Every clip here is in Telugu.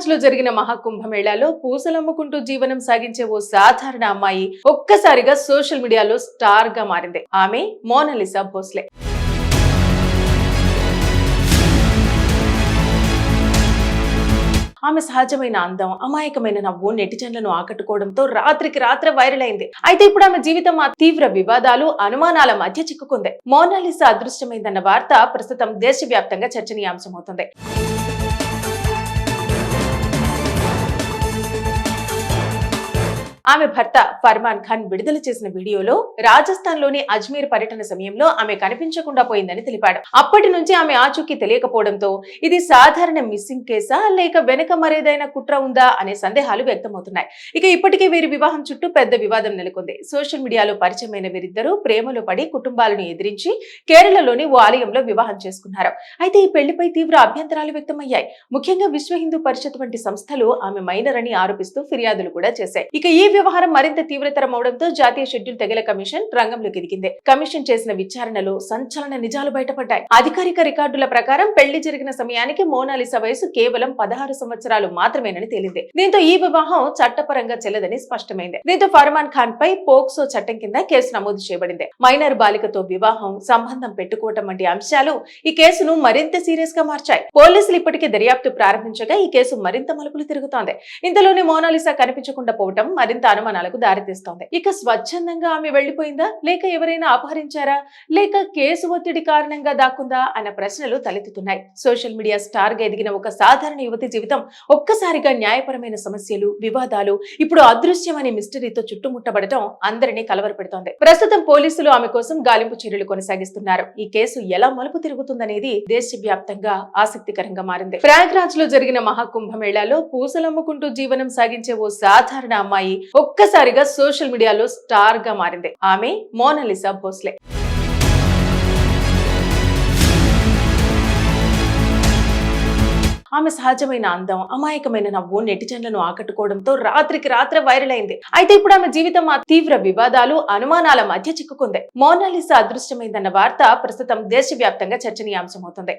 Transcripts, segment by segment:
ప్రయాగ్రాజ్ లో జరిగిన మహాకుంభమేళాలో పూసలమ్ముకుంటూ జీవనం సాగించే ఓ సాధారణ అమ్మాయి ఒక్కసారిగా సోషల్ మీడియాలో స్టార్ గా మారింది. ఆమె మోనాలిసా భోస్లే. ఆమె సహజమైన అందం, అమాయకమైన నవ్వు నెటిజన్లను ఆకట్టుకోవడంతో రాత్రికి రాత్రే వైరల్ అయింది. అయితే ఇప్పుడు ఆమె జీవితం ఆ తీవ్ర వివాదాలు, అనుమానాల మధ్య చిక్కుకుంది. మోనాలిసా అదృష్టమైందన్న వార్త ప్రస్తుతం దేశవ్యాప్తంగా చర్చనీయాంశమవుతుంది. ఆమె భర్త ఫర్మాన్ ఖాన్ విడుదల చేసిన వీడియోలో రాజస్థాన్ లోని అజ్మీర్ పర్యటన సమయంలో ఆమె కనిపించకుండా పోయిందని తెలిపాడు. అప్పటి నుంచి ఆమె ఆచూకీ తెలియకపోవడంతో ఇది సాధారణ మిస్సింగ్ కేసా లేక వెనుక మరేదైనా కుట్ర ఉందా అనే సందేహాలు వ్యక్తమవుతున్నాయి. ఇక ఇప్పటికే వీరి వివాహం చుట్టూ పెద్ద వివాదం నెలకొంది. సోషల్ మీడియాలో పరిచయమైన వీరిద్దరూ ప్రేమలో పడి కుటుంబాలను ఎదిరించి కేరళలోని ఓ ఆలయంలో వివాహం చేసుకున్నారు. అయితే ఈ పెళ్లిపై తీవ్ర అభ్యంతరాలు వ్యక్తమయ్యాయి. ముఖ్యంగా విశ్వ హిందూ పరిషత్ వంటి సంస్థలు ఆమె మైనర్ అని ఆరోపిస్తూ ఫిర్యాదులు కూడా చేశాయి. ఇక ఈ వ్యవహారం మరింత తీవ్రతరం అవడంతో జాతీయ షెడ్యూల్ తెగల కమిషన్ రంగంలోకి దిగింది. కమిషన్ చేసిన విచారణలో సంచలన నిజాలు బయటపడ్డాయి. అధికారిక రికార్డుల ప్రకారం పెళ్లి జరిగిన సమయానికి మోనాలిసా వయసు కేవలం 16 సంవత్సరాలు మాత్రమేనని తేలింది. దీంతో ఈ వివాహం చట్టపరంగా చెల్లదని స్పష్టమైంది. దీంతో ఫర్మాన్ ఖాన్ పై పోక్సో చట్టం కింద కేసు నమోదు చేయబడింది. మైనర్ బాలికతో వివాహం, సంబంధం పెట్టుకోవటం వంటి అంశాలు ఈ కేసును మరింత సీరియస్ గా మార్చాయి. పోలీసులు ఇప్పటికే దర్యాప్తు ప్రారంభించగా ఈ కేసు మరింత మలుపులు తిరుగుతోంది. ఇంతలోనే మోనాలిసా కనిపించకుండా పోవటం మరింత అనుమానాలకు దారితీస్తోంది. ఇక స్వచ్ఛందంగా ఆమె వెళ్లిపోయిందా లేక ఎవరైనా అపహరించారా లేక కేసు ఒత్తిడి కారణంగా దాక్కుందా అన్న ప్రశ్నలు తలెత్తుతున్నాయి. సోషల్ మీడియా స్టార్ గా ఎదిగిన ఒక సాధారణ యువతి జీవితం ఒక్కసారిగా న్యాయపరమైన సమస్యలు, వివాదాలు, ఇప్పుడు అదృశ్యమనే మిస్టరీతో చుట్టుముట్టబడటం అందరినీ కలవరపెడుతోంది. ప్రస్తుతం పోలీసులు ఆమె కోసం గాలింపు చర్యలు కొనసాగిస్తున్నారు. ఈ కేసు ఎలా మలుపు తిరుగుతుందనేది దేశవ్యాప్తంగా ఆసక్తికరంగా మారింది. ప్రయాగ్రాజ్ లో జరిగిన మహాకుంభమేళాలో పూసలమ్ముకుంటూ జీవనం సాగించే ఓ సాధారణ అమ్మాయి ఒక్కసారిగా సోషల్ మీడియాలో స్టార్ గా మారింది. ఆమె మోనాలిసా భోస్లే. ఆమె సహజమైన అందం, అమాయకమైన నవ్వు నెటిజన్లను ఆకట్టుకోవడంతో రాత్రికి రాత్రే వైరల్ అయింది. అయితే ఇప్పుడు ఆమె జీవితం ఆ తీవ్ర వివాదాలు, అనుమానాల మధ్య చిక్కుకుంది. మోనాలిసా అదృష్టమైందన్న వార్త ప్రస్తుతం దేశవ్యాప్తంగా చర్చనీయాంశమవుతుంది.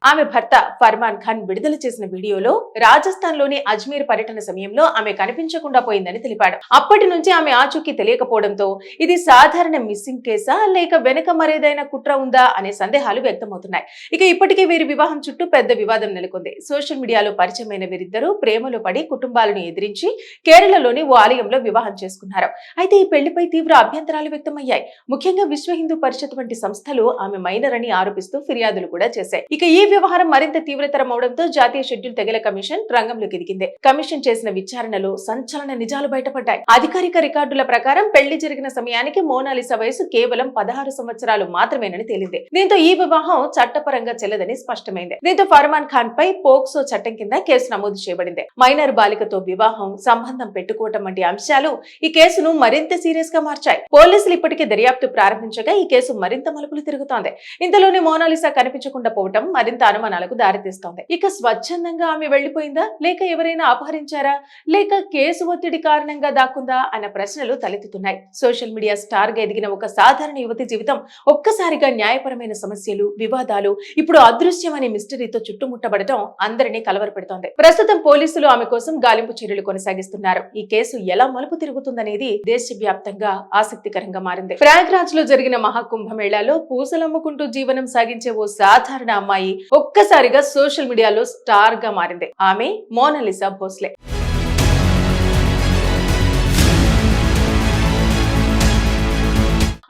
ఆమె భర్త ఫర్మాన్ ఖాన్ విడుదల చేసిన వీడియోలో రాజస్థాన్ లోని అజ్మీర్ పర్యటన సమయంలో ఆమె కనిపించకుండా పోయిందని తెలిపాడు. అప్పటి నుంచి ఆమె ఆచూకీ తెలియకపోవడంతో ఇది సాధారణ మిస్సింగ్ కేసా లేక వెనుక మరేదైనా కుట్ర ఉందా అనే సందేహాలు వ్యక్తమవుతున్నాయి. ఇక ఇప్పటికే వీరి వివాహం చుట్టూ పెద్ద వివాదం నెలకొంది. సోషల్ మీడియాలో పరిచయమైన వీరిద్దరూ ప్రేమలో పడి కుటుంబాలను ఎదిరించి కేరళలోని ఓ ఆలయంలో వివాహం చేసుకున్నారు. అయితే ఈ పెళ్లిపై తీవ్ర అభ్యంతరాలు వ్యక్తమయ్యాయి. ముఖ్యంగా విశ్వ హిందూ పరిషత్ వంటి సంస్థలు ఆమె మైనర్ అని ఆరోపిస్తూ ఫిర్యాదులు కూడా చేశాయి. ఇక ఈ వ్యవహారం మరింత తీవ్రతరం అవడంతో జాతీయ షెడ్యూల్ తెగల కమిషన్ రంగంలోకి దిగింది. కమిషన్ చేసిన విచారణలో సంచలన నిజాలు బయటపడ్డాయి. అధికారిక రికార్డుల ప్రకారం పెళ్లి జరిగిన సమయానికి మోనాలిసా వయసు కేవలం 16 సంవత్సరాలు మాత్రమేనని తేలింది. దీంతో ఈ వివాహం చట్టపరంగా చెల్లదని స్పష్టమైంది. దీంతో ఫర్మాన్ ఖాన్ పై పోక్సో చట్టం కింద కేసు నమోదు చేయబడింది. మైనర్ బాలికతో వివాహం, సంబంధం పెట్టుకోవటం వంటి అంశాలు ఈ కేసును మరింత సీరియస్ గా మార్చాయి. పోలీసులు ఇప్పటికే దర్యాప్తు ప్రారంభించగా ఈ కేసు మరింత మలుపులు తిరుగుతోంది. ఇంతలోనే మోనాలిసా కనిపించకుండా పోవటం మరింత అనుమానాలకు దారితీస్తోంది. ఇక స్వచ్ఛందంగా ఆమె వెళ్లిపోయిందా లేక ఎవరైనా అపహరించారా లేక కేసు ఒత్తిడి కారణంగా దాక్కుందా అన్న ప్రశ్నలు తలెత్తుతున్నాయి. సోషల్ మీడియా స్టార్ గా ఎదిగిన ఒక సాధారణ యువతి జీవితం ఒక్కసారిగా న్యాయపరమైన సమస్యలు, వివాదాలు, ఇప్పుడు అదృశ్యమనే మిస్టరీతో చుట్టుముట్టబడటం అందరినీ కలవరపెడుతోంది. ప్రస్తుతం పోలీసులు ఆమె కోసం గాలింపు చర్యలు కొనసాగిస్తున్నారు. ఈ కేసు ఎలా మలుపు తిరుగుతుందనేది దేశవ్యాప్తంగా ఆసక్తికరంగా మారింది. ప్రయాగ్రాజ్ లో జరిగిన మహాకుంభమేళాలో పూసలమ్ముకుంటూ జీవనం సాగించే ఓ సాధారణ అమ్మాయి ఒక్కసారిగా సోషల్ మీడియాలో స్టార్ గా మారింది. ఆమె మోనాలిసా భోస్లే.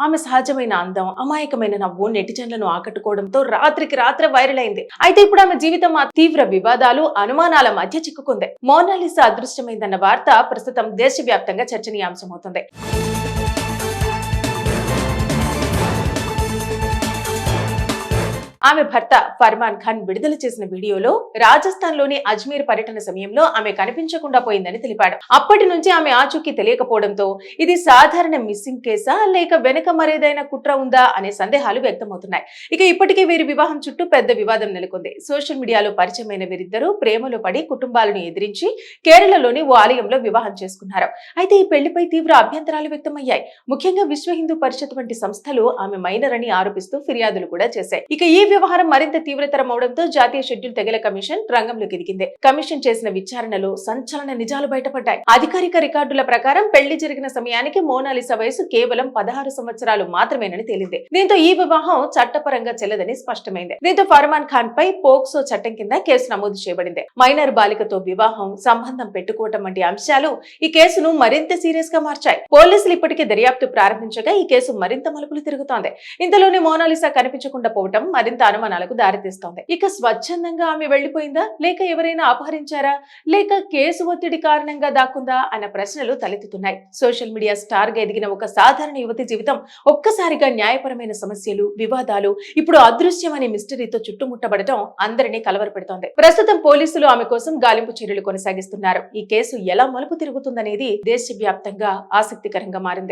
ఆమె సహజమైన అందం, అమాయకమైన నవ్వు నెటిజన్లను ఆకట్టుకోవడంతో రాత్రికి రాత్రే వైరల్ అయింది. అయితే ఇప్పుడు ఆమె జీవితం ఆ తీవ్ర వివాదాలు, అనుమానాల మధ్య చిక్కుకుంది. మోనాలిసా అదృష్టమైందన్న వార్త ప్రస్తుతం దేశవ్యాప్తంగా చర్చనీయాంశమవుతుంది. ఆమె భర్త ఫర్మాన్ ఖాన్ విడుదల చేసిన వీడియోలో రాజస్థాన్ లోని అజ్మీర్ పర్యటన సమయంలో ఆమె కనిపించకుండా పోయిందని తెలిపాడు. అప్పటి నుంచి ఆమె ఆచూకీ తెలియకపోవడంతో ఇది సాధారణ మిస్సింగ్ కేసా లేక వెనుక మరేదైనా కుట్ర ఉందా అనే సందేహాలు వ్యక్తమవుతున్నాయి. ఇక ఇప్పటికే వీరి వివాహం చుట్టూ పెద్ద వివాదం నెలకొంది. సోషల్ మీడియాలో పరిచయమైన వీరిద్దరూ ప్రేమలో పడి కుటుంబాలను ఎదిరించి కేరళలోని ఓ ఆలయంలో వివాహం చేసుకున్నారు. అయితే ఈ పెళ్లిపై తీవ్ర అభ్యంతరాలు వ్యక్తమయ్యాయి. ముఖ్యంగా విశ్వ హిందూ పరిషత్ వంటి సంస్థలు ఆమె మైనర్ అని ఆరోపిస్తూ ఫిర్యాదులు కూడా చేశాయి. ఇక ఈ వ్యవహారం మరింత తీవ్రతరం అవడంతో జాతీయ షెడ్యూల్ తెగల కమిషన్ రంగంలోకి దిగింది. కమిషన్ చేసిన విచారణలో సంచలన నిజాలు బయటపడ్డాయి. అధికారిక రికార్డుల ప్రకారం పెళ్లి జరిగిన సమయానికి మోనాలిసా వయసు కేవలం 16 సంవత్సరాలు మాత్రమేనని తేలింది. దీంతో ఈ వివాహం చట్టపరంగా చెల్లదని స్పష్టమైంది. దీంతో ఫర్మాన్ ఖాన్ పై పోక్సో చట్టం కింద కేసు నమోదు చేయబడింది. మైనర్ బాలికతో వివాహం, సంబంధం పెట్టుకోవటం వంటి అంశాలు ఈ కేసును మరింత సీరియస్ గా మార్చాయి. పోలీసులు ఇప్పటికే దర్యాప్తు ప్రారంభించగా ఈ కేసు మరింత మలుపులు తిరుగుతోంది. ఇంతలోనే మోనాలిసా కనిపించకుండా పోవటం మరింత అనుమానాలకు దారితీస్తోంది. ఇక స్వచ్ఛందంగా ఆమె వెళ్లిపోయిందా, లేక ఎవరైనా అపహరించారా, లేక కేసు ఒత్తిడి కారణంగా దాక్కుందా అన్న ప్రశ్నలు తలెత్తుతున్నాయి. సోషల్ మీడియా స్టార్ గా ఎదిగిన ఒక సాధారణ యువతి జీవితం ఒక్కసారిగా న్యాయపరమైన సమస్యలు, వివాదాలు, ఇప్పుడు అదృశ్యం అనే మిస్టరీతో చుట్టుముట్టబడటం అందరినీ కలవరపెడుతోంది. ప్రస్తుతం పోలీసులు ఆమె కోసం గాలింపు చర్యలు కొనసాగిస్తున్నారు. ఈ కేసు ఎలా మలుపు తిరుగుతుందనేది దేశవ్యాప్తంగా ఆసక్తికరంగా మారింది.